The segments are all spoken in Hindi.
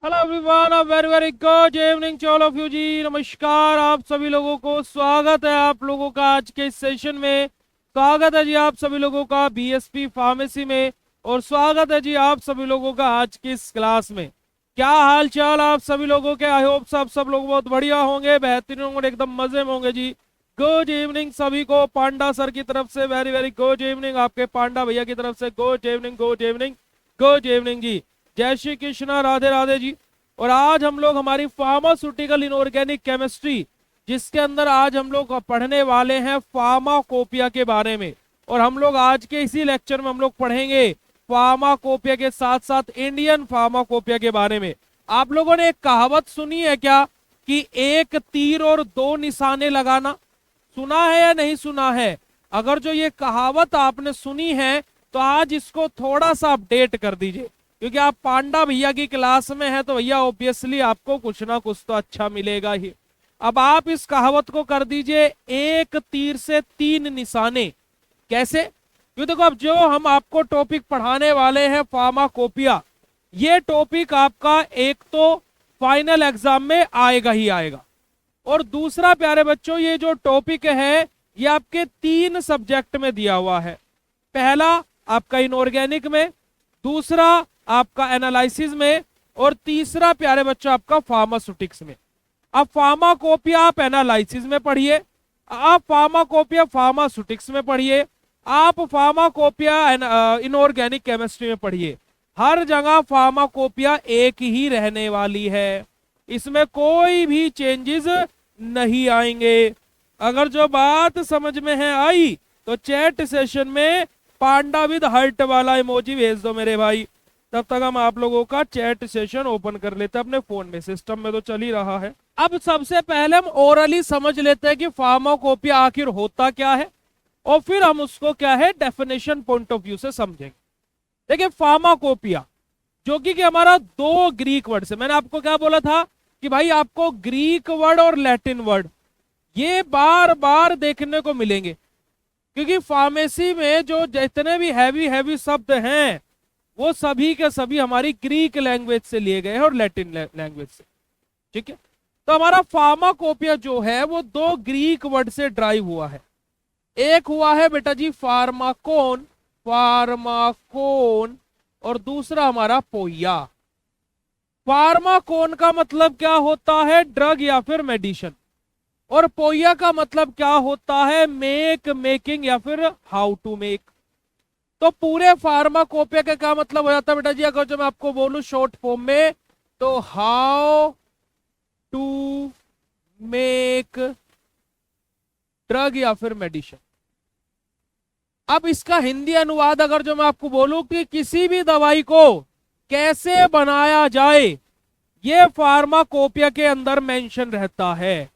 Hello everyone, a very very good evening to all of you ji. नमस्कार आप सभी लोगों को, स्वागत है आप लोगों का आज के इस सेशन में। स्वागत है जी आप सभी लोगों का बीएसपी फार्मेसी में, और स्वागत है जी आप सभी लोगों का आज की इस क्लास में। क्या हाल चाल आप सभी लोगों के? आई होप सब लोग बहुत बढ़िया होंगे, बेहतरीन होंगे, एकदम मजे में होंगे जी। गुड इवनिंग सभी को पांडा सर की तरफ से, वेरी वेरी गुड इवनिंग। आपके पांडा भैया की तरफ से good evening, good evening, good evening ji. जय श्री कृष्णा, राधे राधे जी। और आज हम लोग हमारी फार्मास्यूटिकल इनऑर्गेनिक केमिस्ट्री, जिसके अंदर आज हम लोग पढ़ने वाले हैं फार्माकोपिया के बारे में। और हम लोग आज के इसी लेक्चर में हम लोग पढ़ेंगे फार्माकोपिया के साथ साथ इंडियन फार्माकोपिया के बारे में। आप लोगों ने एक कहावत सुनी है क्या कि एक तीर और दो निशाने लगाना? सुना है या नहीं सुना है? अगर जो ये कहावत आपने सुनी है तो आज इसको थोड़ा सा अपडेट कर दीजिए, क्योंकि आप पांडा भैया की क्लास में है तो भैया ऑब्वियसली आपको कुछ ना कुछ तो अच्छा मिलेगा ही। अब आप इस कहावत को कर दीजिए एक तीर से तीन निशाने। कैसे? क्योंकि देखो, अब जो हम आपको टॉपिक पढ़ाने वाले हैं फार्माकोपिया, ये टॉपिक आपका एक तो फाइनल एग्जाम में आएगा ही आएगा, और दूसरा प्यारे बच्चों ये जो टॉपिक है ये आपके तीन सब्जेक्ट में दिया हुआ है। पहला आपका इनऑर्गेनिक में, दूसरा आपका एनालिसिस में, और तीसरा प्यारे बच्चों आपका फार्मास्यूटिक्स में। अब फार्माकोपिया आप एनालिसिस में पढ़िए, आप फार्माकोपिया फार्मास्यूटिक्स में पढ़िए, आप फार्माकोपिया इनऑर्गेनिक केमिस्ट्री में पढ़िए। हर जगह फार्माकोपिया एक ही रहने वाली है, इसमें कोई भी चेंजेस नहीं आएंगे। अगर जो बात समझ में है आई तो चैट सेशन में पांडा विद हर्ट वाला इमोजी भेज दो मेरे भाई, तब तक हम आप लोगों का चैट सेशन ओपन कर लेते हैं अपने फोन में। सिस्टम में तो चल ही रहा है। अब सबसे पहले हम ओरली समझ लेते हैं कि फार्माकोपिया आखिर होता क्या है, और फिर हम उसको क्या है डेफिनेशन पॉइंट ऑफ व्यू से समझेंगे। देखिए, फार्माकोपिया जो कि हमारा दो ग्रीक वर्ड से, मैंने आपको क्या बोला था कि भाई आपको ग्रीक वर्ड और लैटिन वर्ड ये बार बार देखने को मिलेंगे, क्योंकि फार्मेसी में जो जितने भी हैवी हैवी शब्द हैं वो सभी के सभी हमारी ग्रीक लैंग्वेज से लिए गए हैं और लैटिन लैंग्वेज से। ठीक है, तो हमारा फार्माकोपिया जो है वो दो ग्रीक वर्ड से ड्राइव हुआ है। एक हुआ है बेटा जी फार्माकोन, फार्माकोन, और दूसरा हमारा पोइया। फार्माकोन का मतलब क्या होता है? ड्रग या फिर मेडिसिन। और पोइया का मतलब क्या होता है? मेक, मेकिंग, या फिर हाउ टू मेक। तो पूरे फार्माकोपिया का क्या मतलब हो जाता है बेटा जी? अगर जो मैं आपको बोलूं शॉर्ट फॉर्म में, तो हाउ टू मेक ड्रग या फिर मेडिसिन। अब इसका हिंदी अनुवाद अगर जो मैं आपको बोलूं कि किसी भी दवाई को कैसे बनाया जाए, ये फार्माकोपिया के अंदर मेंशन रहता है।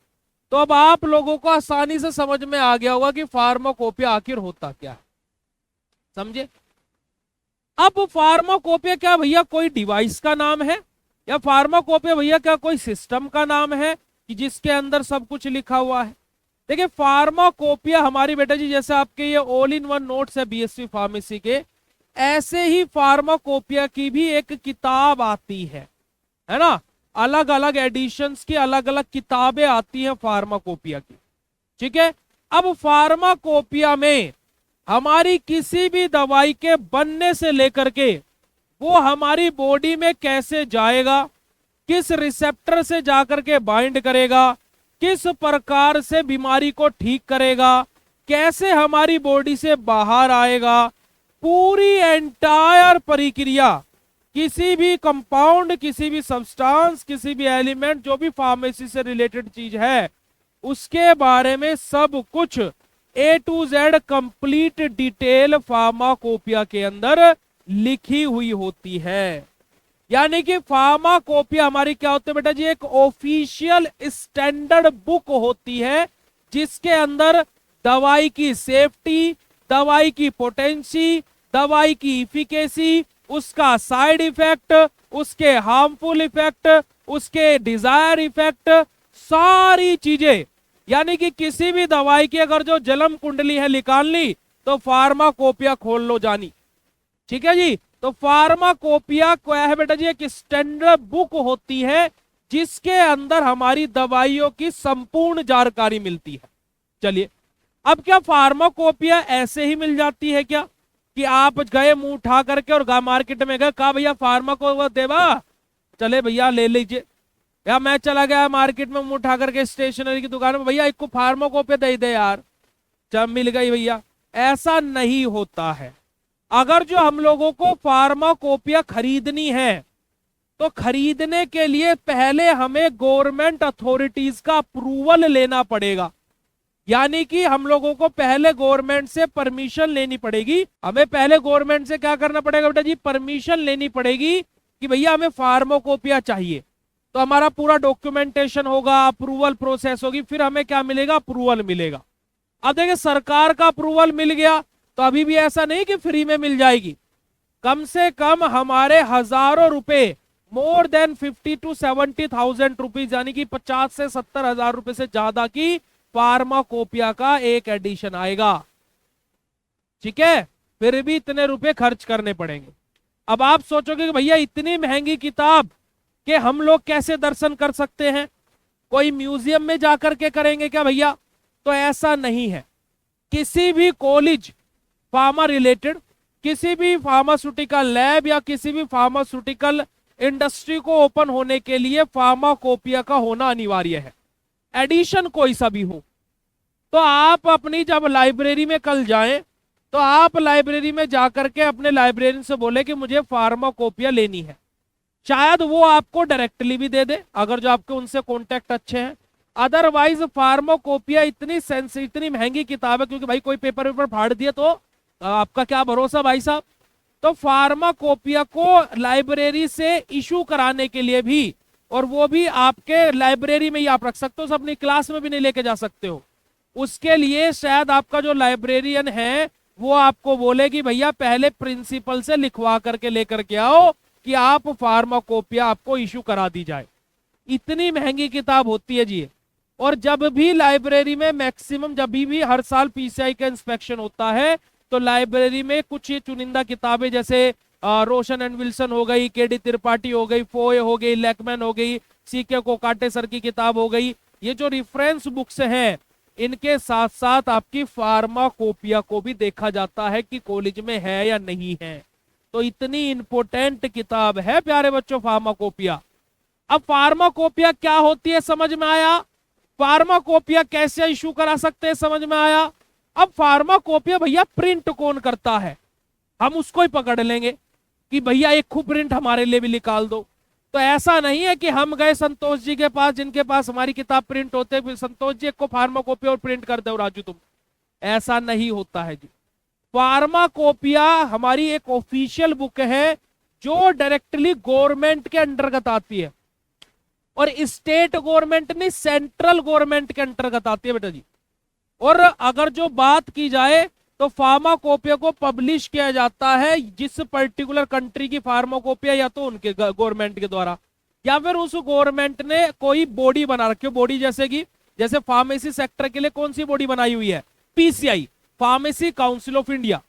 तो अब आप लोगों को आसानी से समझ में आ गया होगा कि फार्माकोपिया आखिर होता क्या है। समझे? अब फार्माकोपिया क्या भैया कोई डिवाइस का नाम है, या फार्माकोपिया भैया क्या कोई सिस्टम का नाम है कि जिसके अंदर सब कुछ लिखा हुआ है? देखिए, फार्माकोपिया हमारी बेटा जी जैसे आपके ये ऑल इन वन नोट्स है बीएससी फार्मेसी के, ऐसे ही फार्माकोपिया की भी एक किताब आती है ना। अलग अलग एडिशंस की अलग अलग किताबें आती हैं फार्माकोपिया की। ठीक है, अब फार्माकोपिया में हमारी किसी भी दवाई के बनने से लेकर के वो हमारी बॉडी में कैसे जाएगा, किस रिसेप्टर से जाकर के बाइंड करेगा, किस प्रकार से बीमारी को ठीक करेगा, कैसे हमारी बॉडी से बाहर आएगा, पूरी एंटायर प्रक्रिया, किसी भी कंपाउंड, किसी भी सब्सटेंस, किसी भी एलिमेंट जो भी फार्मेसी से रिलेटेड चीज है उसके बारे में सब कुछ A to Z complete detail pharmacopoeia के अंदर लिखी हुई होती है। यानी कि फार्माकोपिया हमारी क्या होती है बेटा जी? एक ऑफिशियल स्टैंडर्ड बुक होती है जिसके अंदर दवाई की सेफ्टी, दवाई की पोटेंसी, दवाई की इफिकेसी, उसका साइड इफेक्ट, उसके हार्मफुल इफेक्ट, उसके डिजायर इफेक्ट, सारी चीजें, यानी कि किसी भी दवाई की अगर जो जन्म कुंडली है निकालनी तो फार्माकोपिया खोल लो जानी। ठीक है जी, तो फार्माकोपिया क्या है बेटा जी? एक स्टैंडर्ड बुक होती है जिसके अंदर हमारी दवाइयों की संपूर्ण जानकारी मिलती है। चलिए, अब क्या फार्माकोपिया ऐसे ही मिल जाती है क्या कि आप गए मुंह उठा करके और मार्केट में गए, कहा भैया फार्माको देवा, चले भैया ले लीजिए, या मैं चला गया मार्केट में मुंह उठा करके स्टेशनरी की दुकान में, भैया एक को फार्माकोपिया दे दे यार, जब मिल गई भैया। ऐसा नहीं होता है। अगर जो हम लोगों को फार्माकोपिया खरीदनी है तो खरीदने के लिए पहले हमें गवर्नमेंट अथॉरिटीज का अप्रूवल लेना पड़ेगा। यानी कि हम लोगों को पहले गवर्नमेंट से परमिशन लेनी पड़ेगी। हमें पहले गवर्नमेंट से क्या करना पड़ेगा बेटा जी? परमिशन लेनी पड़ेगी कि भैया हमें फार्माकोपिया चाहिए। तो हमारा पूरा डॉक्यूमेंटेशन होगा, अप्रूवल प्रोसेस होगी, फिर हमें क्या मिलेगा? अप्रूवल मिलेगा। अब देखिए, सरकार का अप्रूवल मिल गया तो अभी भी ऐसा नहीं कि फ्री में मिल जाएगी। कम से कम हमारे हजारों रुपए, मोर देन 50 to 70,000 रुपीज, यानी कि 50 से 70,000 रुपए से ज्यादा की फार्माकोपिया का एक एडिशन आएगा। ठीक है, फिर भी इतने रुपए खर्च करने पड़ेंगे। अब आप सोचोगे कि भैया इतनी महंगी किताब के हम लोग कैसे दर्शन कर सकते हैं? कोई म्यूजियम में जाकर के करेंगे क्या भैया? तो ऐसा नहीं है। किसी भी कॉलेज फार्मा रिलेटेड, किसी भी फार्मास्यूटिकल लैब या किसी भी फार्मास्यूटिकल इंडस्ट्री को ओपन होने के लिए फार्माकोपिया का होना अनिवार्य है। एडिशन कोई सा भी हो। तो आप अपनी जब लाइब्रेरी में कल जाएं तो आप लाइब्रेरी में जाकर के अपने लाइब्रेरियन से बोले कि मुझे फार्माकोपिया लेनी है। शायद वो आपको डायरेक्टली भी दे दे अगर जो आपके उनसे कॉन्टेक्ट अच्छे हैं। अदरवाइज फार्माकोपिया इतनी महंगी किताब है, क्योंकि भाई कोई पेपर फाड़ दिया तो आपका क्या भरोसा भाई साहब। तो फार्माकोपिया को लाइब्रेरी से इशू कराने के लिए भी, और वो भी आपके लाइब्रेरी में ही आप रख सकते हो, तो अपनी क्लास में भी नहीं लेके जा सकते हो। उसके लिए शायद आपका जो लाइब्रेरियन है वो आपको बोले कि भैया पहले प्रिंसिपल से लिखवा करके लेकर के आओ कि आप फार्माकोपिया आपको इशू करा दी जाए। इतनी महंगी किताब होती है जी। और जब भी लाइब्रेरी में मैक्सिमम, जब भी हर साल पीसीआई का इंस्पेक्शन होता है तो लाइब्रेरी में कुछ चुनिंदा किताबें जैसे रोशन एंड विल्सन हो गई, केडी त्रिपाठी हो गई, फोए हो गई, लेकमैन हो गई, सीके कोकाटे सर की किताब हो गई, ये जो रेफरेंस बुक्स हैं इनके साथ साथ आपकी फार्माकोपिया को भी देखा जाता है कि कॉलेज में है या नहीं है। तो इतनी इंपोर्टेंट किताब है प्यारे बच्चों फार्माकोपिया। अब फार्माकोपिया क्या होती है समझ में आया? फार्माकोपिया कैसे इशू करा सकते हैं समझ में आया? अब फार्माकोपिया भैया प्रिंट कौन करता है, हम उसको ही पकड़ लेंगे कि भैया एक खूब प्रिंट हमारे लिए भी निकाल दो। तो ऐसा नहीं है कि हम गए संतोष जी के पास जिनके पास हमारी किताब प्रिंट होते, फिर संतोष जी एक को फार्माकोपिया और प्रिंट कर दो राजू तुम। ऐसा नहीं होता है जी। फार्माकोपिया हमारी एक ऑफिशियल बुक है जो डायरेक्टली गवर्नमेंट के अंतर्गत आती है, और स्टेट गवर्नमेंट नहीं, सेंट्रल गवर्नमेंट के अंतर्गत आती है बेटा जी। और अगर जो बात की जाए तो फार्माकोपिया को पब्लिश किया जाता है जिस पर्टिकुलर कंट्री की फार्माकोपिया, या तो उनके गवर्नमेंट के द्वारा, या फिर उस गवर्नमेंट ने कोई बॉडी बना रखी हो। बॉडी जैसे फार्मेसी सेक्टर के लिए कौन सी बॉडी बनाई हुई है? PCI, pharmacy council of India.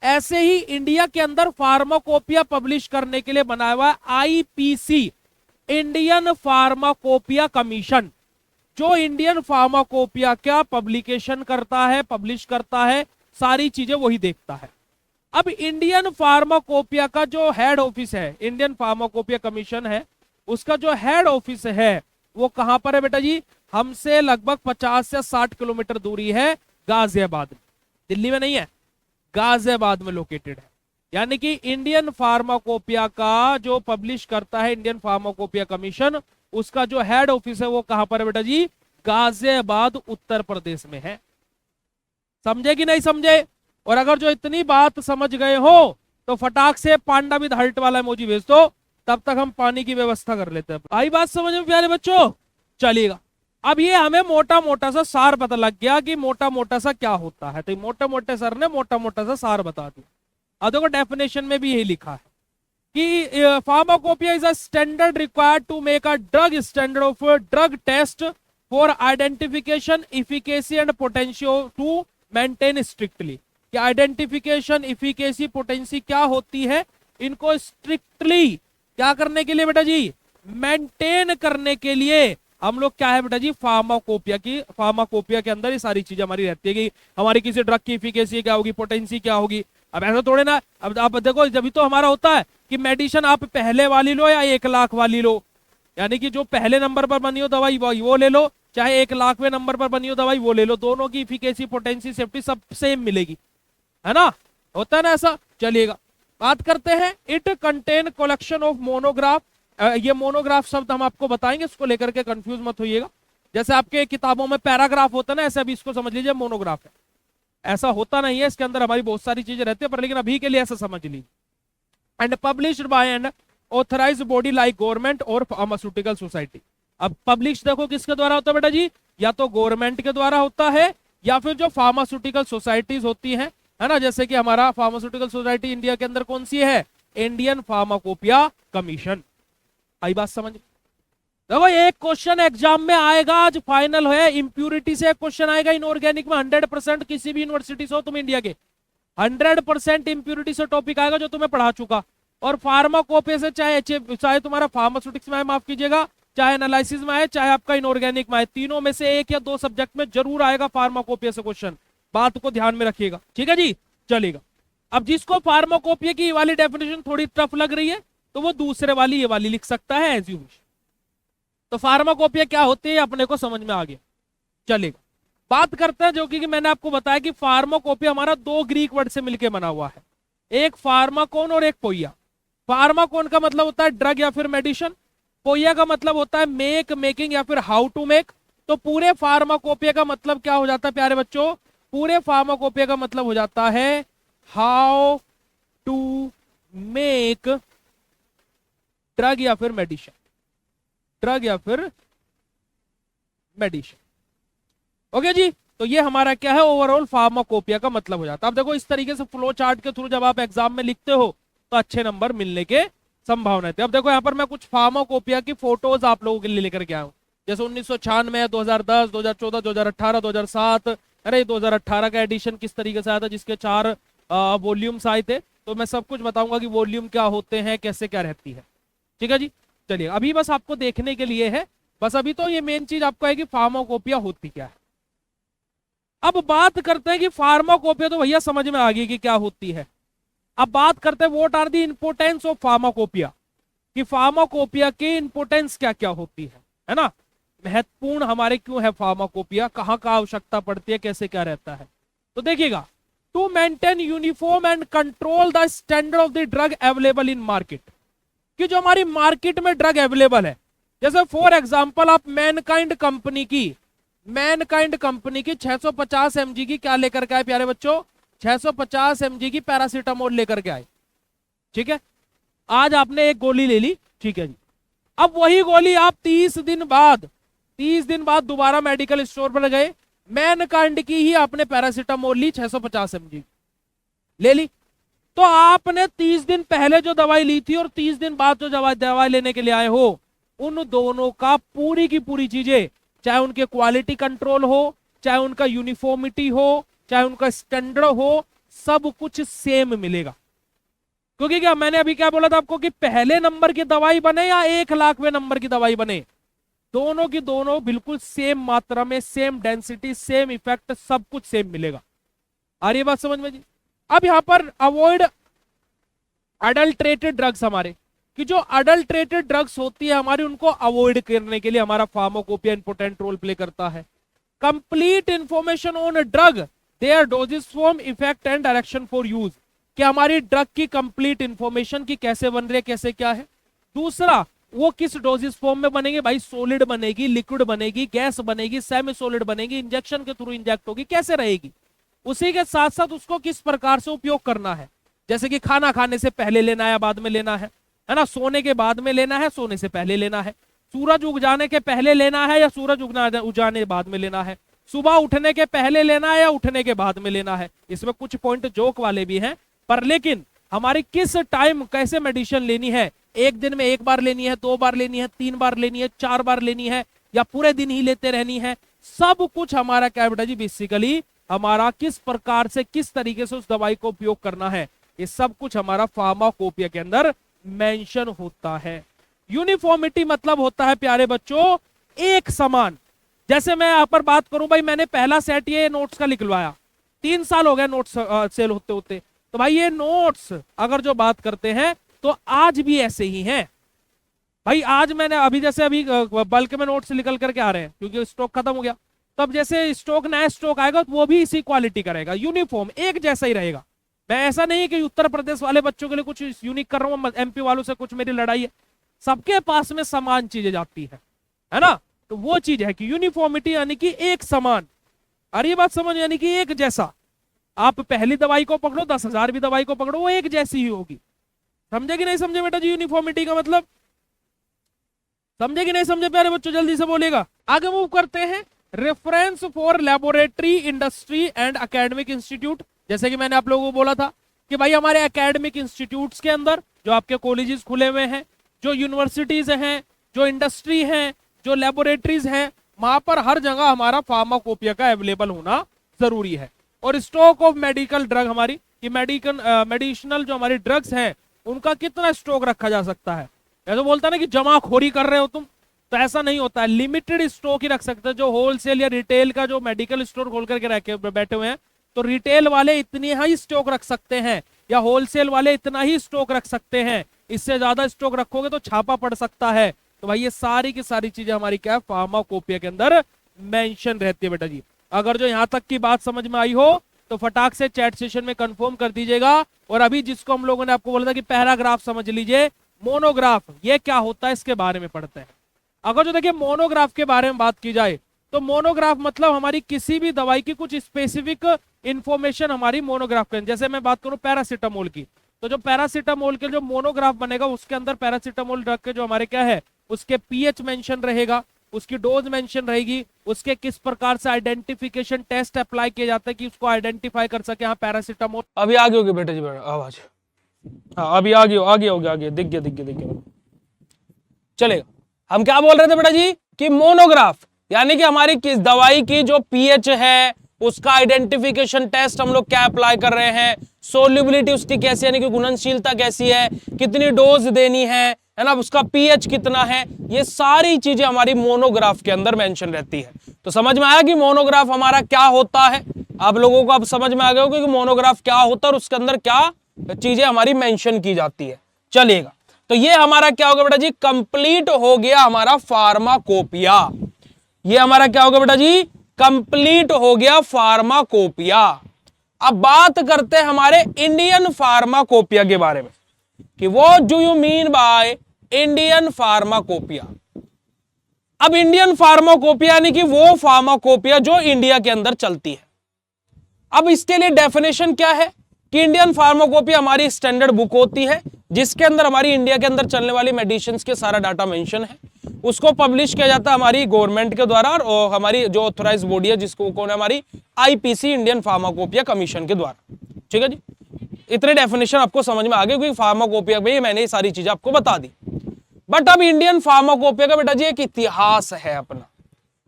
ऐसे ही इंडिया के अंदर फार्माकोपिया पब्लिश करने के लिए बनाया हुआ आईपीसी, इंडियन फार्माकोपिया कमीशन, जो इंडियन फार्माकोपिया का पब्लिकेशन करता है, पब्लिश करता है, सारी चीजें वही देखता है। अब इंडियन फार्माकोपिया का जो हेड ऑफिस है, इंडियन फार्माकोपिया कमीशन है, उसका जो हेड ऑफिस है वो कहां पर है बेटा जी? हमसे लगभग 50 से 60 किलोमीटर दूरी है, गाजियाबाद में। दिल्ली में नहीं है, गाजियाबाद में लोकेटेड है। यानी कि इंडियन फार्माकोपिया का जो पब्लिश करता है इंडियन फार्माकोपिया कमीशन, उसका जो हेड ऑफिस है वो कहां पर है बेटा जी? गाजियाबाद उत्तर प्रदेश में है। समझे कि नहीं समझे? और अगर जो इतनी बात समझ गए हो तो फटाक से पांडा विद हर्ट वाला इमोजी भेज दो, तब तक हम पानी की व्यवस्था कर लेते हैं। आई बात समझ में प्यारे बच्चों? चलिएगा, अब ये हमें मोटा मोटा सा सार पता लग गया कि मोटा मोटा सा क्या होता है। तो मोटे मोटे सर ने मोटा मोटा सा सार बता दिया। अब देखो डेफिनेशन में भी यही लिखा है कि pharmacopoeia is a standard required to make a drug standard of drug test for identification, efficacy and potential to maintain strictly. कि आइडेंटिफिकेशन, इफिकेसी, पोटेंसी क्या होती है, इनको स्ट्रिक्टली क्या करने के लिए बेटा जी, मेंटेन करने के लिए हम लोग क्या है बेटा जी, फार्माकोपिया के अंदर ये सारी चीजें हमारी रहती है कि हमारी किसी ड्रग की इफिकेसी क्या होगी, पोटेंसी क्या होगी। अब ऐसा थोड़े ना, अब आप देखो जब तो हमारा होता है कि मेडिसिन आप पहले वाली लो या 1 लाख वाली लो, यानी कि जो पहले नंबर पर बनी हो दवाई वो ले लो, चाहे 1 लाखवें नंबर पर बनी हो दवाई वो ले लो, दोनों की इफिकेसी, पोटेंसी, सेफ्टी सब सेम मिलेगी, है ना, होता है ना ऐसा। चलिएगा बात करते हैं, it contain collection of monograph. ये मोनोग्राफ शब्द हम आपको बताएंगे, इसको लेकर के कंफ्यूज मत होइएगा। जैसे आपके किताबों में पैराग्राफ होता है ना, ऐसे अभी इसको समझ लीजिए मोनोग्राफ है। ऐसा होता नहीं है, इसके अंदर हमारी बहुत सारी चीजें रहती है, पर लेकिन अभी के लिए ऐसा समझ लीजिए। And published by and authorised body like government और फार्मास्यूटिकल सोसाइटी। अब पब्लिश देखो किसके द्वारा होता है बेटा जी, या तो गवर्नमेंट के द्वारा होता है या फिर जो फार्मास्यूटिकल सोसाइटीज होती हैं, है ना, जैसे कि हमारा फार्मास्यूटिकल सोसाइटी इंडिया के अंदर कौन सी है, इंडियन फार्माकोपिया कमीशन। आई बात समझ। देखो एक क्वेश्चन एग्जाम में आएगा, आज फाइनल है, इंप्यूरिटी से एक क्वेश्चन आएगा इनऑर्गेनिक में 100%, किसी भी यूनिवर्सिटी से हो तुम इंडिया के, 100% इंप्यूरिटी से टॉपिक आएगा जो तुम्हें पढ़ा चुका। और फार्माकोपिया से चाहे तुम्हारा फार्मास्यूटिक्स में आए, माफ कीजिएगा, चाहे एनालिसिस में आए, चाहे आपका इनऑर्गेनिक में आए, तीनों में से 1 या 2 सब्जेक्ट में जरूर आएगा फार्माकोपिया से क्वेश्चन। बात को ध्यान में रखिएगा, ठीक है जी, चलेगा। अब जिसको फार्माकोपिया की वाली डेफिनेशन थोड़ी टफ लग रही है तो वो दूसरे वाली ये वाली लिख सकता है एज यू विश। तो फार्माकोपिया क्या होती है अपने को समझ में आ गया, चलेगा। बात करते हैं जो कि मैंने आपको बताया कि फार्माकोपिया हमारा 2 ग्रीक वर्ड से मिलकर बना हुआ है, एक फार्माकोन और एक पोइया। फार्माकोन का मतलब होता है ड्रग या फिर मेडिसिन, पोइया का मतलब होता है मेक, मेकिंग या फिर हाउ टू मेक। तो पूरे फार्माकोपिया का मतलब क्या हो जाता है प्यारे बच्चों, पूरे फार्माकोपिया का मतलब हो जाता है हाउ टू मेक ड्रग या फिर मेडिसिन, ड्रग या फिर मेडिसिन। ओके जी, तो ये हमारा क्या है, ओवरऑल फार्माकोपिया का मतलब हो जाता है। अब देखो इस तरीके से फ्लो चार्ट के थ्रू जब आप एग्जाम में लिखते हो तो अच्छे नंबर मिलने के संभावना है। अब देखो यहाँ पर मैं कुछ फार्माकोपिया की फोटोज आप लोगों के लिए लेकर के आया हूँ, जैसे 1996, 2010, 2014, 2018, 2007। अरे 2018 का एडिशन किस तरीके से आया था, जिसके 4 वॉल्यूम्स आए थे, तो मैं सब कुछ बताऊंगा कि वॉल्यूम क्या होते हैं, कैसे क्या रहती है, ठीक है जी। चलिए अभी बस आपको देखने के लिए है, बस अभी तो ये मेन चीज आपको है कि फार्माकोपिया होती क्या है। अब बात करते हैं कि फार्माकोपिया तो भैया समझ में आ गई कि क्या होती है। अब बात करते हैं what are the importance of pharmacopoeia, कि फार्माकोपिया की इंपोर्टेंस क्या क्या होती है ना, महत्वपूर्ण हमारे क्यों है फार्माकोपिया, कहाँ का आवश्यकता पड़ती है, कैसे क्या रहता है। तो देखिएगा, to maintain uniform and control the standard of the drug available in market, कि जो हमारी मार्केट में ड्रग अवेलेबल है, जैसे फॉर एग्जांपल आप मैनकाइंड कंपनी की 650 mg की क्या लेकर के आए प्यारे बच्चों, 650 mg की पैरासीटामोल लेकर के आए, ठीक है। आज आपने एक गोली ले ली, ठीक है जी। अब वही गोली आप 30 दिन बाद दोबारा मेडिकल स्टोर पर गए, मैनकाइंड की ही आपने पैरासीटामोल ली 650 mg ले ली, तो आपने 30 दिन पहले जो दवाई ली थी और 30 दिन बाद जो दवाई लेने के लिए आए हो, उन दोनों का पूरी की पूरी चीजें, चाहे उनके क्वालिटी कंट्रोल हो, चाहे उनका यूनिफॉर्मिटी हो, चाहे उनका स्टैंडर्ड हो, सब कुछ सेम मिलेगा। क्योंकि क्या मैंने अभी क्या बोला था आपको कि पहले नंबर की दवाई बने या 1 लाखवें नंबर की दवाई बने, दोनों की दोनों बिल्कुल सेम मात्रा में, सेम डेंसिटी, सेम इफेक्ट, सब कुछ सेम मिलेगा। आ रही है बात समझ में जी। अब यहां पर अवॉइड अडल्ट्रेटेड ड्रग्स, हमारे कि जो अडल्ट्रेटेड ड्रग्स होती है हमारी, उनको अवॉइड करने के लिए हमारा फार्माकोपिया इंपोर्टेंट रोल प्ले करता है। Complete information on drug, their doses form, effect and direction for use, कि हमारी ड्रग की कंप्लीट इंफॉर्मेशन की कैसे बन रही है, कैसे क्या है। दूसरा, वो किस डोजेस फॉर्म में बनेगी, भाई सॉलिड बनेगी, लिक्विड बनेगी, गैस बनेगी, सेमी सॉलिड बनेगी, इंजेक्शन के थ्रू इंजेक्ट होगी, कैसे रहेगी। उसी के साथ साथ उसको किस प्रकार से उपयोग करना है, जैसे कि खाना खाने से पहले लेना है या बाद में लेना है ना, सोने के बाद में लेना है, सोने से पहले लेना है, सूरज उग जाने के पहले लेना है या सूरज उजाने बाद में लेना है, सुबह उठने के पहले लेना है या उठने के बाद में लेना है। इसमें कुछ पॉइंट जोक वाले भी हैं, पर लेकिन हमारी किस टाइम कैसे मेडिसिन लेनी है, एक दिन में 1 बार लेनी है, 2 बार लेनी है, 3 बार लेनी है, 4 बार लेनी है, या पूरे दिन ही लेते रहनी है, सब कुछ हमारा क्या बेटा जी, बेसिकली हमारा किस प्रकार से, किस तरीके से उस दवाई को उपयोग करना है, ये सब कुछ हमारा फार्माकोपिया के अंदर मेंशन होता है। यूनिफॉर्मिटी मतलब होता है प्यारे बच्चों एक समान। जैसे मैं यहां पर बात करूं भाई, मैंने पहला सेट ये नोट्स का निकलवाया, 3 साल हो गए नोट्स सेल होते होते, तो भाई ये नोट्स अगर जो बात करते हैं तो आज भी ऐसे ही हैं भाई। आज मैंने अभी जैसे अभी बल्क में नोट्स निकल करके आ रहे हैं क्योंकि स्टॉक खत्म हो गया, तब जैसे स्टॉक नया स्टॉक आएगा तो वो भी इसी क्वालिटी का रहेगा, यूनिफॉर्म एक जैसा ही रहेगा। मैं ऐसा नहीं कि उत्तर प्रदेश वाले बच्चों के लिए कुछ यूनिक कर रहा हूं, एमपी वालों से कुछ मेरी लड़ाई है, सबके पास में समान चीजें जाती है ना। तो वो चीज है कि यूनिफॉर्मिटी यानी कि एक समान। अरे ये बात समझ, यानी कि एक जैसा। आप पहली दवाई को पकड़ो, 10,000 भी दवाई को पकड़ो, वो एक जैसी ही होगी। समझे कि नहीं समझे बेटा जी यूनिफॉर्मिटी का मतलब? समझे कि नहीं समझे प्यारे बच्चों? जल्दी से बोलिएगा। आगे मूव करते हैं। Reference for laboratory, industry and academic institute. जैसे कि मैंने आप लोगों को बोला था कि भाई हमारे एकेडमिक इंस्टीट्यूट्स के अंदर जो आपके कॉलेजेस खुले हुए हैं, जो यूनिवर्सिटीज हैं, जो इंडस्ट्री हैं, जो लेबोरेटरीज हैं, वहां पर हर जगह हमारा फार्माकोपिया का अवेलेबल होना जरूरी है। और स्टॉक ऑफ मेडिकल ड्रग, हमारी ये मेडिसिनल जो हमारी ड्रग्स हैं उनका कितना स्टॉक रखा जा सकता है। ऐसा बोलता है ना कि जमाखोरी कर रहे हो तुम, तो ऐसा नहीं होता है, लिमिटेड स्टॉक ही रख सकते हैं। जो होलसेल या रिटेल का जो मेडिकल स्टोर खोल करके बैठे हुए हैं, तो रिटेल वाले इतनी ही स्टॉक रख सकते हैं या होलसेल वाले इतना ही स्टॉक रख सकते हैं। इससे ज्यादा स्टॉक रखोगे तो छापा पड़ सकता है। तो भाई ये सारी की सारी चीजें हमारी क्या है, फार्माकोपिया के अंदर मेंशन रहती है बेटा जी। अगर जो यहां तक की बात समझ में आई हो तो फटाक से चैट सेशन में कंफर्म कर दीजिएगा। और अभी जिसको हम लोगों ने आपको बोला था कि पैराग्राफ समझ लीजिए, मोनोग्राफ ये क्या होता है इसके बारे में पढ़ते हैं। अगर जो देखिए मोनोग्राफ के बारे में बात की जाए तो मोनोग्राफ मतलब हमारी किसी भी दवाई की कुछ स्पेसिफिक इंफॉर्मेशन हमारी मोनोग्राफ के, जैसे मैं बात करूं पैरासीटामोल की, तो जो पैरासीटामोल के जो मोनोग्राफ बनेगा उसके अंदर पैरासीटामोल ड्रग के जो हमारे क्या है उसके पीएच मेंशन रहेगा, उसकी डोज मेंशन रहेगी, उसके किस प्रकार से आइडेंटिफिकेशन टेस्ट अप्लाई किया जाता है कि उसको आइडेंटिफाई कर सके। हाँ पैरासीटामोल अभी आगे होगी बेटा जी, बेटा आवाज, हाँ अभी आगे होगी, आगे दिख गया चलेगा। हम क्या बोल रहे थे बेटा जी कि मोनोग्राफ यानी कि हमारी किस दवाई की जो पीएच है उसका आइडेंटिफिकेशन टेस्ट हम लोग क्या अप्लाई कर रहे हैं, सोल्युबिलिटी उसकी कैसी यानी कि घुलनशीलता कैसी है, कितनी डोज देनी है ना, उसका पीएच कितना है, ये सारी चीजें हमारी मोनोग्राफ के अंदर मेंशन रहती है। तो समझ में आया कि मोनोग्राफ हमारा क्या होता है? आप लोगों को अब समझ में आ गया होगा कि मोनोग्राफ क्या होता है और उसके अंदर क्या चीजें हमारी मेंशन की जाती है। चलिएगा, तो ये हमारा क्या होगा बेटा जी, कंप्लीट हो गया हमारा फार्माकोपिया। ये हमारा क्या होगा बेटा जी, कंप्लीट हो गया फार्माकोपिया। अब बात करते हैं हमारे इंडियन फार्माकोपिया के बारे में कि what do you mean by Indian pharmacopoeia. अब इंडियन फार्माकोपिया यानी कि वो फार्माकोपिया जो इंडिया के अंदर चलती है। अब इसके लिए डेफिनेशन क्या है कि इंडियन फार्माकोपिया हमारी स्टैंडर्ड बुक होती है जिसके अंदर हमारी इंडिया के अंदर चलने वाली मेडिसिन्स के सारा डाटा मेंशन है। उसको पब्लिश किया जाता है हमारी गवर्नमेंट के द्वारा और हमारी जो ऑथराइज बॉडी है जिसको कौन है, हमारी आईपीसी इंडियन फार्माकोपिया कमीशन के द्वारा। ठीक है जी, इतने डेफिनेशन आपको समझ में आ गए क्योंकि फार्माकोपिया में मैंने ये सारी चीजें आपको बता दी। बट अब इंडियन फार्माकोपिया का बेटा जी एक इतिहास है अपना।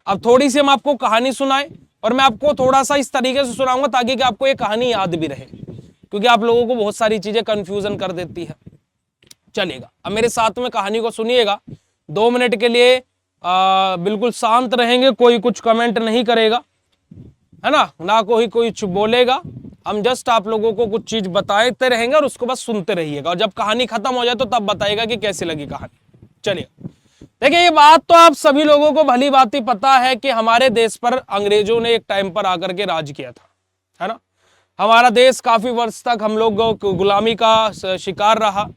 अब थोड़ी सी हम आपको कहानी सुनाए और मैं आपको थोड़ा सा इस तरीके से सुनाऊंगा ताकि कि आपको ये कहानी याद भी रहे, क्योंकि आप लोगों को बहुत सारी चीजें कंफ्यूजन कर देती है। चलेगा, अब मेरे साथ में कहानी को सुनिएगा। 2 मिनट के लिए बिल्कुल शांत रहेंगे, कोई कुछ कमेंट नहीं करेगा, है ना कोई कुछ बोलेगा। हम जस्ट आप लोगों को कुछ चीज बताते रहेंगे और उसको बस सुनते रहिएगा और जब कहानी खत्म हो जाए तो तब बताइएगा कि कैसी लगी कहानी। चलिए देखिए, ये बात तो आप सभी लोगों को भली भांति पता है कि हमारे देश पर अंग्रेजों ने एक टाइम पर आकर के राज किया था, है ना। हमारा देश काफी वर्ष तक हम लोग गुलामी का शिकार रहा।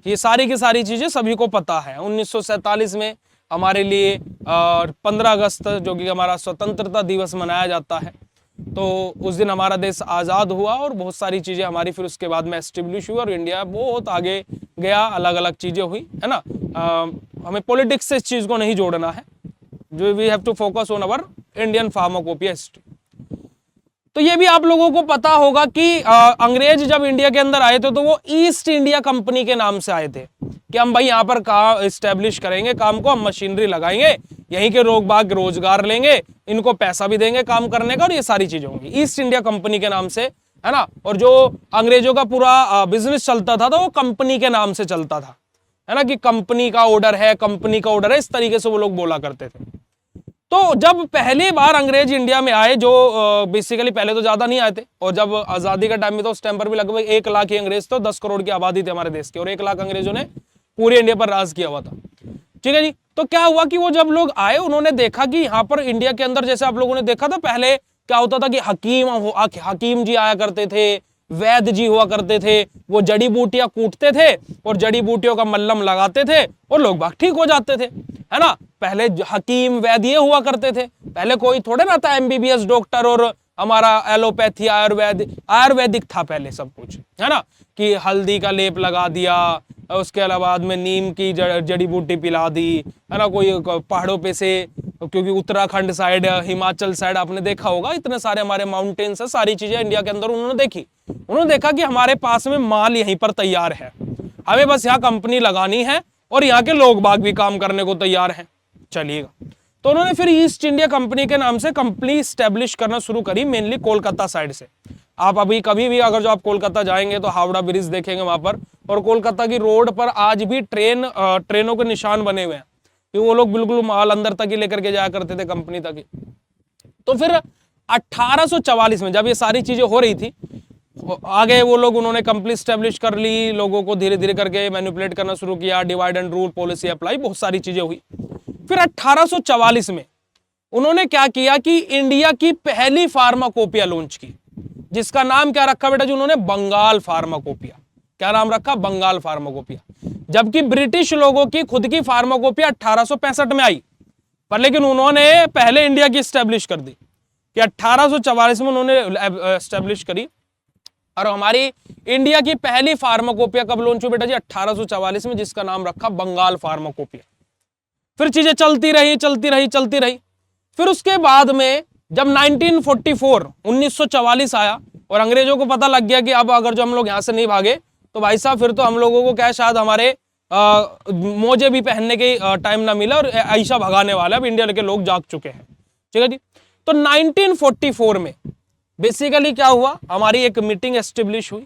ये सारी की सारी चीजें सभी को पता है। 1947 में हमारे लिए 15 अगस्त जो कि हमारा स्वतंत्रता दिवस मनाया जाता है, तो उस दिन हमारा देश आज़ाद हुआ और बहुत सारी चीज़ें हमारी फिर उसके बाद में एस्टेब्लिश हुई और इंडिया बहुत आगे गया, अलग अलग चीज़ें हुई, है ना। हमें पॉलिटिक्स से इस चीज़ को नहीं जोड़ना है, जो we have to focus on our Indian pharmacopoeia history. तो ये भी आप लोगों को पता होगा कि अंग्रेज जब इंडिया के अंदर आए थे तो वो ईस्ट इंडिया कंपनी के नाम से आए थे कि हम भाई यहाँ पर काम इस्टेब्लिश करेंगे, काम को हम मशीनरी लगाएंगे, यहीं के लोग बाग रोजगार लेंगे, इनको पैसा भी देंगे काम करने का और ये सारी चीजें होंगी। ईस्ट इंडिया कंपनी के नाम से है ना। और जो अंग्रेजों का पूरा बिजनेस चलता था तो वो कंपनी के नाम से चलता था, है ना, कि कंपनी का ऑर्डर है, कंपनी का ऑर्डर है, इस तरीके से वो लोग बोला करते थे। तो जब पहली बार अंग्रेज इंडिया में आए, जो बेसिकली पहले तो ज्यादा नहीं आए थे, और जब आजादी का टाइम में तो उस टाइम पर भी लगभग 1 लाख ही अंग्रेज थे, 10 करोड़ की आबादी थी हमारे देश की, और 1 लाख अंग्रेजों ने पूरे इंडिया पर राज किया हुआ था। ठीक है जी। तो क्या हुआ कि वो जब लोग आए, उन्होंने देखा कि यहाँ पर इंडिया के अंदर, जैसे आप लोगों ने देखा था पहले क्या होता था कि हकीम जी आया करते थे, वैद्य जी हुआ करते थे, वो जड़ी बूटियां कूटते थे और जड़ी बूटियों का मल्लम लगाते थे और लोग बाग ठीक हो जाते थे, है ना। पहले हकीम वैद्य ये हुआ करते थे, पहले कोई थोड़े ना था एमबीबीएस डॉक्टर और हमारा एलोपैथी आयुर्वेदिक था पहले सब कुछ, है ना, कि हल्दी का लेप लगा दिया, उसके अलावा में नीम की जड़ी बूटी पिला दी, है ना, कोई पहाड़ों पे से, क्योंकि उत्तराखंड साइड, हिमाचल साइड आपने देखा होगा, इतने सारे हमारे माउंटेन्स है, सारी चीजें इंडिया के अंदर उन्होंने देखी। उन्होंने देखा कि हमारे पास में माल यहीं पर तैयार है, हमें बस यहाँ कंपनी लगानी है और यहाँ के लोग बाग भी काम करने को तैयार हैं, चलिएगा। तो उन्होंने फिर ईस्ट इंडिया कंपनी के नाम से कंपनी स्टैब्लिश करना शुरू करी, मेनली कोलकाता साइड से। आप अभी कभी भी अगर जो आप कोलकाता जाएंगे तो हावड़ा ब्रिज देखेंगे वहां पर, और कोलकाता की रोड पर आज भी ट्रेनों के निशान बने हुए हैं, कि वो लोग बिल्कुल माल अंदर तक ही लेकर के जाया करते थे, कंपनी तक ही। तो फिर 1844 में जब ये सारी चीजें हो रही थी, आगे वो लोग, उन्होंने कंपनी स्टैब्लिश कर ली, लोगों को धीरे धीरे करके मैनिपुलेट करना शुरू किया, divide and rule policy apply, बहुत सारी चीजें हुई। फिर 1844 में उन्होंने क्या किया कि इंडिया की पहली फार्माकोपिया लॉन्च की, जिसका नाम क्या रखा बेटा जी उन्होंने, बंगाल फार्माकोपिया। क्या नाम रखा, बंगाल फार्माकोपिया। जबकि ब्रिटिश लोगों की खुद की फार्माकोपिया 1865 में आई, पर लेकिन उन्होंने पहले इंडिया की स्टैब्लिश कर दी, कि 1844 में उन्होंने स्टैब्लिश करी। और हमारी इंडिया की पहली फार्माकोपिया कब लॉन्च हुई बेटा जी, 1844 में, जिसका नाम रखा बंगाल फार्माकोपिया। फिर चीजें चलती रही। फिर उसके बाद में जब 1944 आया और अंग्रेजों को पता लग गया कि अब अगर जो हम लोग यहां से नहीं भागे तो भाई साहब फिर तो हम लोगों को क्या शायद हमारे मोजे भी पहनने के टाइम ना मिला, और ऐसा भगाने वाला, अब इंडिया के लोग जाग चुके हैं। ठीक है जी। तो 1944 में बेसिकली क्या हुआ, हमारी एक मीटिंग एस्टेब्लिश हुई,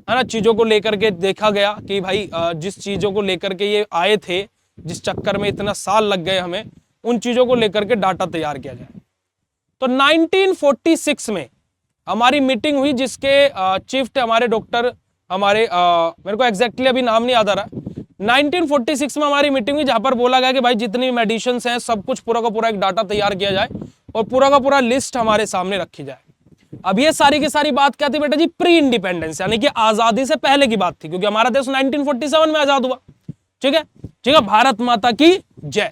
है ना, चीजों को लेकर के देखा गया कि भाई जिस चीजों को लेकर के ये आए थे, जिस चक्कर में इतना साल लग गए हमें, उन चीजों को लेकर के डाटा तैयार किया जाए। तो 1946 में हमारी मीटिंग हुई, जिसके चीफ थे हमारे डॉक्टर, हमारे मेरे को एग्जैक्टली अभी नाम नहीं याद आ रहा। 1946 में हमारी मीटिंग हुई, जहां पर बोला गया कि भाई जितनी मेडिसिन हैं सब कुछ पूरा का पूरा एक डाटा तैयार किया जाए और पूरा का पूरा लिस्ट हमारे सामने रखी जाए। अब ये सारी की सारी बात क्या थी बेटा जी, प्री इंडिपेंडेंस, यानी कि आजादी से पहले की बात थी, क्योंकि हमारा देश 1947 में आजाद हुआ। ठीक है, भारत माता की जय।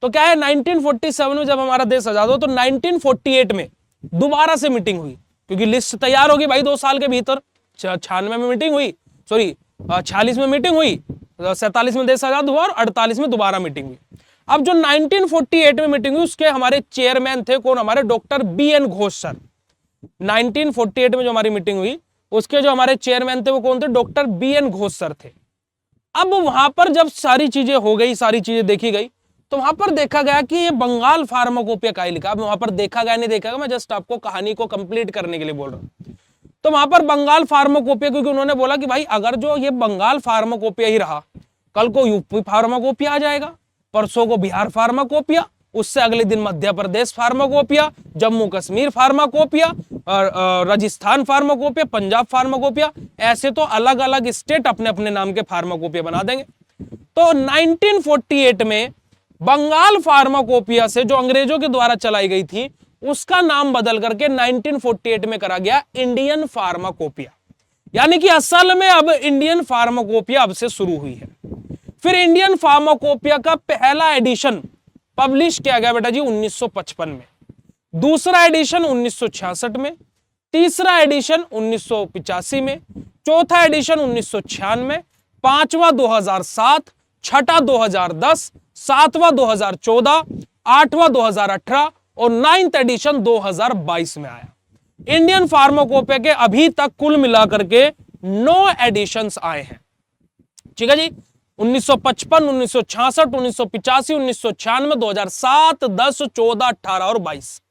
तो क्या है, 1947 में जब हमारा देश आजाद हुआ तो 1948 में दोबारा से मीटिंग हुई, क्योंकि लिस्ट तैयार होगी भाई 2 साल के भीतर। 96 में मीटिंग हुई, 46 में मीटिंग हुई, 47 में देश आजाद हुआ और 48 में दोबारा मीटिंग हुई। अब जो 1948 में मीटिंग हुई उसके हमारे चेयरमैन थे कौन, हमारे डॉक्टर BN घोष सर। 1948 में जो हमारी मीटिंग हुई उसके जो हमारे चेयरमैन थे वो कौन थे, डॉक्टर BN घोष सर थे। अब वहां पर जब सारी चीजें हो गई, सारी चीजें देखी गई, तो वहां पर देखा गया कि ये बंगाल फार्माकोपिया का ही लिखा। अब वहां पर देखा गया नहीं देखा गया, मैं जस्ट आपको कहानी को कंप्लीट करने के लिए बोल रहा हूं। तो वहां पर बंगाल फार्माकोपिया, क्योंकि उन्होंने बोला कि भाई अगर जो ये बंगाल फार्माकोपिया ही रहा, कल को यूपी फार्माकोपिया आ जाएगा, परसों को बिहार फार्माकोपिया, उससे अगले दिन Madhya Pradesh pharmacopoeia, Jammu Kashmir pharmacopoeia, Rajasthan pharmacopoeia, Punjab pharmacopoeia, ऐसे तो अलग अलग स्टेट अपने अपने नाम के फार्माकोपिया बना देंगे। तो 1948 में बंगाल फार्माकोपिया से जो अंग्रेजों के द्वारा चलाई गई थी उसका नाम बदल करके 1948 में करा गया इंडियन फार्माकोपिया, यानी कि असल में अब इंडियन फार्माकोपिया अब से शुरू हुई है। फिर इंडियन फार्माकोपिया का पहला एडिशन पब्लिश किया गया बेटा जी 1955 में, दूसरा एडिशन 1966 में, तीसरा एडिशन 1985 में, चौथा एडिशन 1996, पांचवा 2007, छठा 2010, सातवां 2014, आठवां 2018 और 9th एडिशन 2022 में आया। इंडियन फार्माकोपिया के अभी तक कुल मिलाकर के 9 एडिशंस आए हैं। ठीक है जी, 1955, 1966, 1985, 1996, 2007, 10, 14, 18 और 22।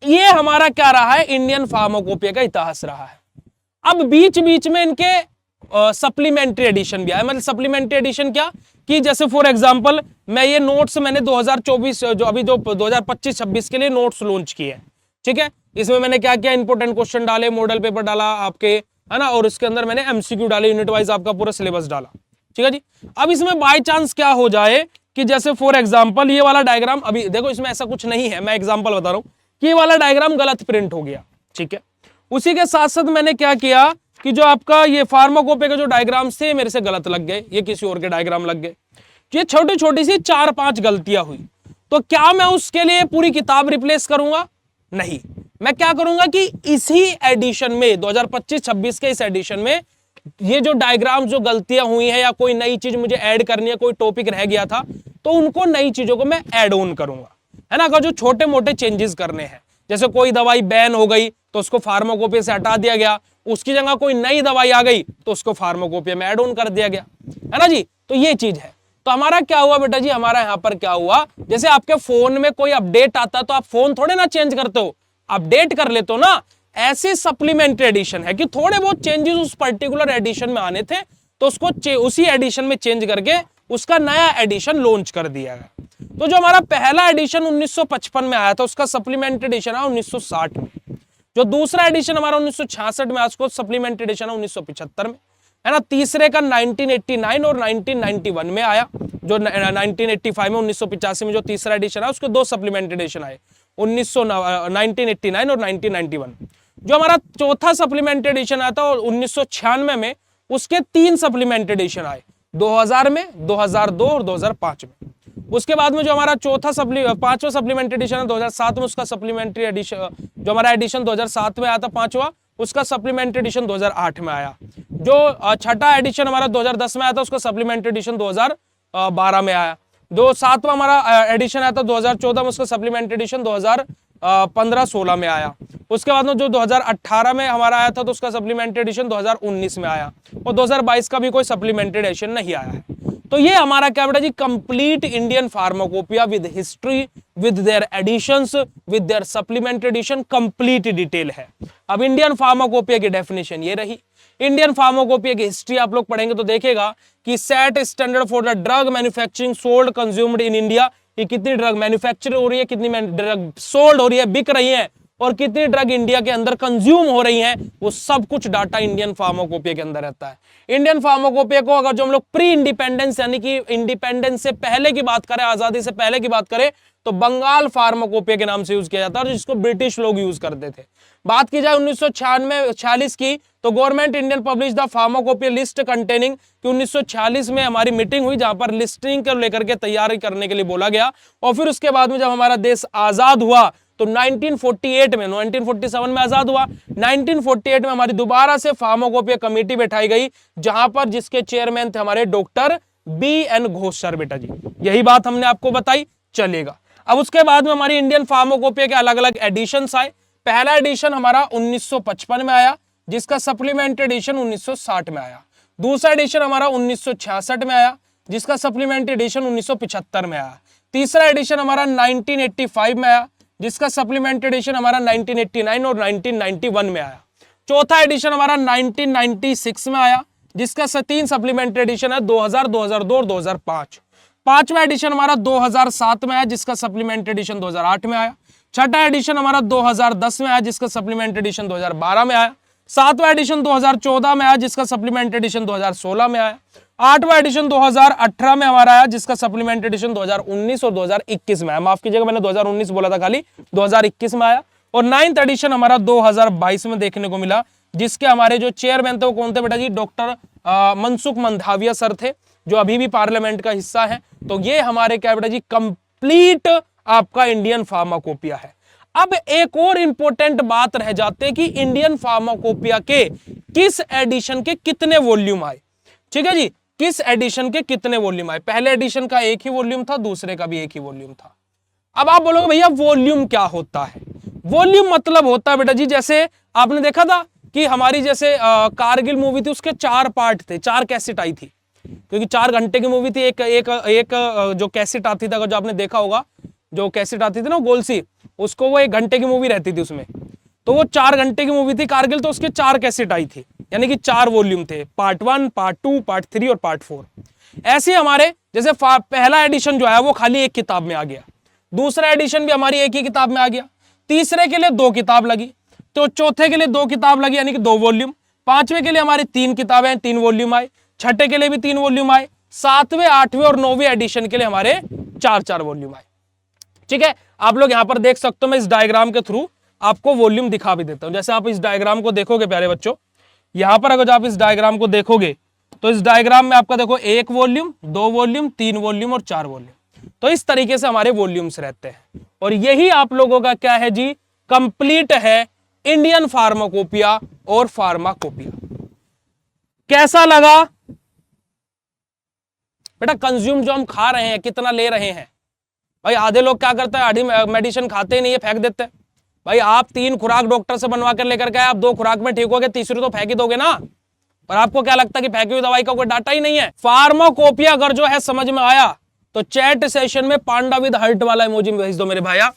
ये हमारा क्या रहा है, इंडियन फार्माकोपिया का इतिहास रहा है। अब बीच बीच में इनके सप्लीमेंट्री एडिशन भी आया। मतलब सप्लीमेंट्री एडिशन क्या, कि जैसे फॉर एग्जांपल मैं ये नोट्स मैंने 2024 जो अभी जो 2025-26 के लिए नोट्स लॉन्च किए हैं, ठीक है। इसमें मैंने क्या किया, इंपोर्टेंट क्वेश्चन डाले, मॉडल पेपर डाला आपके, है ना, और इसके अंदर मैंने एमसीक्यू डाले, यूनिट वाइज आपका पूरा सिलेबस डाला, ठीक है जी। अब इसमें बाय चांस क्या हो जाए कि जैसे फॉर एग्जांपल ये वाला डायग्राम, अभी देखो इसमें ऐसा कुछ नहीं है, मैं एग्जांपल बता रहा हूं कि ये वाला डायग्राम गलत प्रिंट हो गया, ठीक है। उसी के साथ साथ मैंने क्या किया कि जो आपका ये फार्माकोपिया के जो डायग्राम्स थे मेरे से गलत लग गए, ये किसी और के डायग्राम लग गए। ये छोटी छोटी सी 4-5 गलतियां हुई, तो क्या मैं उसके लिए पूरी किताब रिप्लेस करूंगा? नहीं, मैं क्या करूंगा कि इसी एडिशन में 2025-26 के इस एडिशन में ये जो डायग्राम जो गलतियां हुई है या कोई नई चीज मुझे ऐड करनी है, कोई टॉपिक रह गया था, तो उनको नई चीजों को मैं ऐड ऑन करूंगा, है ना। अगर जो छोटे मोटे चेंजेस करने हैं, जैसे कोई दवाई बैन हो गई तो उसको फार्माकोपिया से हटा दिया गया, उसकी जगह कोई नई दवाई आ गई तो उसको फार्माकोपिया में ऐड ऑन कर दिया गया, है ना जी। तो ये चीज है। तो हमारा क्या हुआ बेटा जी, हमारा यहां पर क्या हुआ, जैसे आपके फोन में कोई अपडेट आता तो आप फोन थोड़े ना चेंज करते हो, अपडेट कर लेते हो ना। ऐसे सप्लीमेंट्री एडिशन है कि थोड़े बहुत चेंजेस उस पर्टिकुलर एडिशन में आने थे तो उसको उसी एडिशन में चेंज करके उसका नया एडिशन लॉन्च कर दिया गया। तो जो हमारा पहला एडिशन 1955 में आया था उसका सप्लीमेंट्री एडिशन आया 1960 में। जो दूसरा एडिशन हमारा 1966 में आया उसको सप्लीमेंट्री एडिशन 1975 में, है ना। तीसरे का 1989 और 1991 में आया। जो 1985 में 1985 में जो तीसरा एडिशन आया उसके 2 सप्लीमेंट्री एडिशन आए, 1989 और 1991। जो हमारा चौथा सप्लीमेंट्री एडिशन आया था 1996 में, उसके 3 सप्लीमेंट्री एडिशन आए, 2000 में, 2002 और 2005 में। उसके बाद में जो हमारा पांचवा सप्लीमेंट्री एडिशन है 2007 में, उसका सप्लीमेंट्री एडिशन जो हमारा एडिशन 2007 में आया था पांचवा, उसका सप्लीमेंट्री एडिशन 2008 में आया। जो छठा एडिशन हमारा 2010 में आया था उसका सप्लीमेंट्री एडिशन 2012 में आया। जो सातवां हमारा एडिशन आया था 2014 में, उसका सप्लीमेंट्री एडिशन 2015-16 में आया। उसके बाद में जो 2018 में हमारा आया था तो उसका सप्लीमेंट्री एडिशन 2019 में आया, और 2022 का भी कोई सप्लीमेंट्री एडिशन नहीं आया है। तो ये हमारा क्या बेटा जी, complete Indian pharmacopoeia with history, with their editions, with their supplementary edition, complete detail है। अब इंडियन फार्माकोपिया की डेफिनेशन ये रही। इंडियन फार्माकोपिया की हिस्ट्री आप लोग पढ़ेंगे तो देखेगा कि set standard for the drug manufacturing sold consumed in India, कि कितनी ड्रग मैन्युफैक्चर हो रही है, कितनी ड्रग सोल्ड हो रही है, बिक रही है, और कितनी ड्रग इंडिया के अंदर कंज्यूम हो रही हैं, वो सब कुछ डाटा इंडियन फार्माकोपिया के अंदर रहता है। इंडियन फार्माकोपिया को अगर जो हम लोग प्री इंडिपेंडेंस यानी कि इंडिपेंडेंस से पहले की बात करें, आजादी से पहले की बात करें, तो बंगाल फार्माकोपिया के नाम से यूज किया जाता है, जिसको ब्रिटिश लोग यूज करते थे। बात की जाए 1946 की, तो government Indian publish the pharmacopoeia list containing, कि 1946 में हमारी मीटिंग हुई जहां पर लिस्टिंग को लेकर के तैयारी करने के लिए बोला गया। और फिर उसके बाद में जब हमारा देश आजाद हुआ तो 1947 में 1947 में आजाद हुआ, 1948 में हमारी दोबारा से फार्माकोपिया कमेटी बैठाई गई, जहां पर जिसके चेयरमैन थे हमारे डॉक्टर BN घोष सर। बेटा जी यही बात हमने आपको बताई, चलेगा। अब उसके बाद में हमारी इंडियन फार्माकोपिया के अलग अलग एडिशंस आए। पहला एडिशन हमारा 1955 में आया, जिसका सप्लीमेंट्री एडिशन 1960 में आया। दूसरा एडिशन हमारा 1966 में आया, जिसका सप्लीमेंट्री एडिशन 1975 में आया। तीसरा एडिशन हमारा 1985 में आया, जिसका सप्लीमेंट्री एडिशन हमारा 1989 और 1991 में आया। चौथा एडिशन हमारा 1996 में आया, जिसका 3 सप्लीमेंट्री एडिशन है 2000, 2002 और 2005। पांचवा एडिशन हमारा 2007 में आया, जिसका सप्लीमेंट्री एडिशन 2008 में आया। छठा एडिशन हमारा 2010 में आया, जिसका सप्लीमेंट्री एडिशन 2012 में आया। सातवां एडिशन 2014 में आया, जिसका सप्लीमेंट्री एडिशन 2016 में आया। आठवां एडिशन 2018 में हमारा आया, जिसका सप्लीमेंट्री एडिशन 2019 और 2021 में आया। माफ कीजिएगा, मैंने 2019 बोला था, खाली 2021 में आया। और 9th एडिशन हमारा 2022 में देखने को मिला, जिसके हमारे जो चेयरमैन थे वो कौन थे बेटा जी, डॉक्टर मनसुख मंडाविया सर थे, जो अभी भी पार्लियामेंट का हिस्सा है। तो ये हमारे क्या बेटा जी, कंप्लीट आपका इंडियन फार्माकोपिया है। अब एक और इंपॉर्टेंट बात रह जाते हैं कि इंडियन फार्माकोपिया के किस एडिशन के कितने वॉल्यूम आए। ठीक है जी, किस एडिशन के कितने वॉल्यूम आए। पहले एडिशन का एक ही वॉल्यूम था, दूसरे का भी एक ही वॉल्यूम था। अब आप बोलोगे भैया वॉल्यूम क्या होता है। वॉल्यूम मतलब होता है बेटा जी, जैसे आपने देखा था कि हमारी जैसे कारगिल मूवी थी, उसके 4 पार्ट थे, 4 कैसेट आई थी, क्योंकि 4 घंटे की मूवी थी। एक जो कैसेट आती थी, अगर जो आपने देखा होगा, जो कैसेट आती थी ना गोल सी, उसको वो 1 घंटे की मूवी रहती थी उसमें, तो वो 4 घंटे की मूवी थी कारगिल, तो उसके 4 कैसेट आई थी, यानी कि 4 वॉल्यूम थे, पार्ट 1, पार्ट 2, पार्ट 3 और पार्ट 4। ऐसे हमारे जैसे पहला एडिशन जो है वो खाली 1 किताब में आ गया, दूसरा एडिशन भी हमारी 1 ही किताब में आ गया, तीसरे के लिए 2 किताब लगी, तो चौथे के लिए 2 किताब लगी यानी कि 2 वॉल्यूम, पांचवें के लिए हमारी 3 किताबें 3 वॉल्यूम आए, छठे के लिए भी 3 वॉल्यूम आए, 7वें 8वें और 9वें एडिशन के लिए हमारे 4 वॉल्यूम आए। ठीक है, आप लोग यहां पर देख सकते हो, मैं इस डायग्राम के थ्रू आपको वॉल्यूम दिखा भी देता हूं। जैसे आप इस डायग्राम को देखोगे प्यारे बच्चों, यहां पर अगर आप इस डायग्राम को देखोगे तो इस डायग्राम में आपका देखो 1 वॉल्यूम, 2 वॉल्यूम, 3 वॉल्यूम और 4 वॉल्यूम, तो इस तरीके से हमारे वॉल्यूम्स रहते हैं। और यही आप लोगों का क्या है जी, कंप्लीट है इंडियन फार्माकोपिया और फार्माकोपिया। कैसा लगा बेटा? कंज्यूम जो हम खा रहे हैं कितना ले रहे हैं भाई? आधे लोग क्या करते हैं, आधी मेडिसिन खाते ही नहीं है, फेंक देते हैं। भाई आप 3 खुराक डॉक्टर से बनवा कर लेकर के, आप 2 खुराक में ठीक हो गए, तीसरी तो फेंक ही दोगे ना। पर आपको क्या लगता है कि फेंकी हुई दवाई का कोई डाटा ही नहीं है? फार्माकोपिया अगर जो है समझ में आया तो चैट सेशन में पांडा विद हार्ट वाला इमोजी भेज दो मेरे भाइया,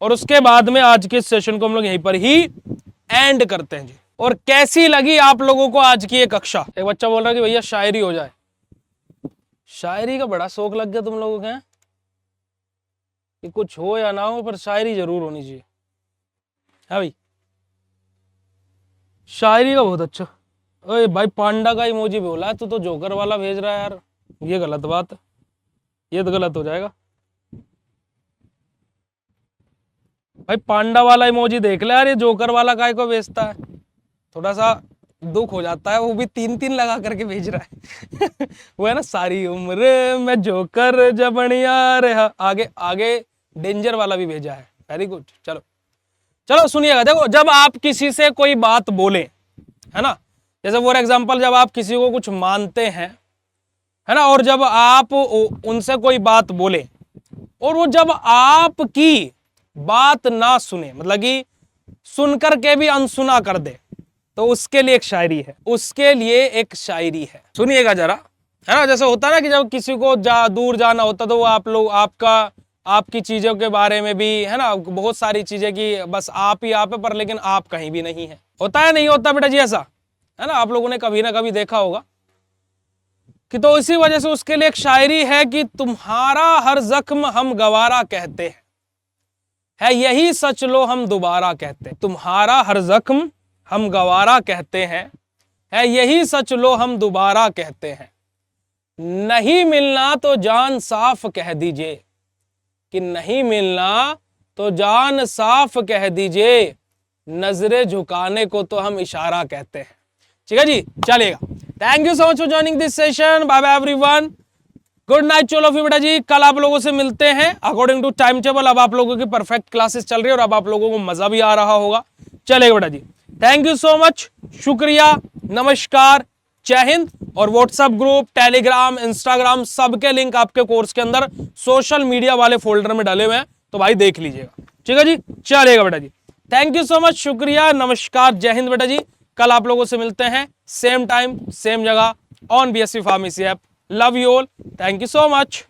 और उसके बाद में आज के सेशन को हम लोग यहीं पर ही एंड करते हैं जी। और कैसी लगी आप लोगों को आज की ये कक्षा? एक बच्चा बोल रहा है कि भैया शायरी हो जाए। शायरी का बड़ा शौक लग गया तुम लोगों के, कि कुछ हो या ना हो पर शायरी जरूर होनी चाहिए, है भाई? शायरी का बहुत अच्छा। ओए भाई पांडा का इमोजी बोला, तू तो जोकर वाला भेज रहा है यार, ये गलत बात है, ये तो गलत हो जाएगा भाई। पांडा वाला इमोजी देख ले यार, ये जोकर वाला काय को भेजता है, थोड़ा सा दुख हो जाता है। वो भी 3-3 लगा करके भेज रहा है वो है ना, सारी उम्र मैं जोकर जबनिया रहा, आगे आगे डेंजर वाला भी भेजा है, वेरी गुड। चलो चलो सुनिएगा, देखो जब आप किसी से कोई बात बोले, है ना, जैसे फॉर एग्जांपल जब आप किसी को कुछ मानते हैं, है ना, और जब आप उनसे कोई बात बोले और वो जब आपकी बात ना सुने, मतलब कि सुनकर के भी अनसुना कर दे, तो उसके लिए एक शायरी है, उसके लिए एक शायरी है। सुनिएगा जरा, है ना, जैसे होता है ना कि जब किसी को दूर जाना होता तो वो आप लोग आपकी चीजों के बारे में भी, है ना, बहुत सारी चीजें की बस आप ही आप है, पर लेकिन आप कहीं भी नहीं है। होता है नहीं होता बेटा जी ऐसा, है ना? आप लोगों ने कभी ना कभी देखा होगा कि, तो इसी वजह से उसके लिए एक शायरी है कि तुम्हारा हर जख्म हम गवारा कहते हैं, है यही सच लो हम दोबारा कहते हैं। तुम्हारा हर जख्म हम गवारा कहते हैं, है यही सच लो हम दोबारा कहते हैं। नहीं मिलना तो जान साफ कह दीजिए, कि नहीं मिलना तो जान साफ कह दीजिए, नजरें झुकाने को तो हम इशारा कहते हैं। ठीक है जी, चलिएगा। Thank you so much for joining this session. Bye bye everyone, good night चलो फिर बेटा जी। कल आप लोगों से मिलते हैं अकॉर्डिंग टू टाइम टेबल। अब आप लोगों की परफेक्ट क्लासेस चल रही है और अब आप लोगों को मजा भी आ रहा होगा। चलेगा बेटा जी, थैंक यू सो मच, शुक्रिया, नमस्कार, जय हिंद। और व्हाट्सएप ग्रुप, टेलीग्राम, इंस्टाग्राम सबके लिंक आपके कोर्स के अंदर सोशल मीडिया वाले फोल्डर में डाले हुए हैं, तो भाई देख लीजिएगा। ठीक है जी, चलेगा बेटा जी। थैंक यू सो मच, शुक्रिया, नमस्कार, जय हिंद बेटा जी। कल आप लोगों से मिलते हैं सेम टाइम सेम जगह on BSc pharmacy app. Love you all, thank you so much.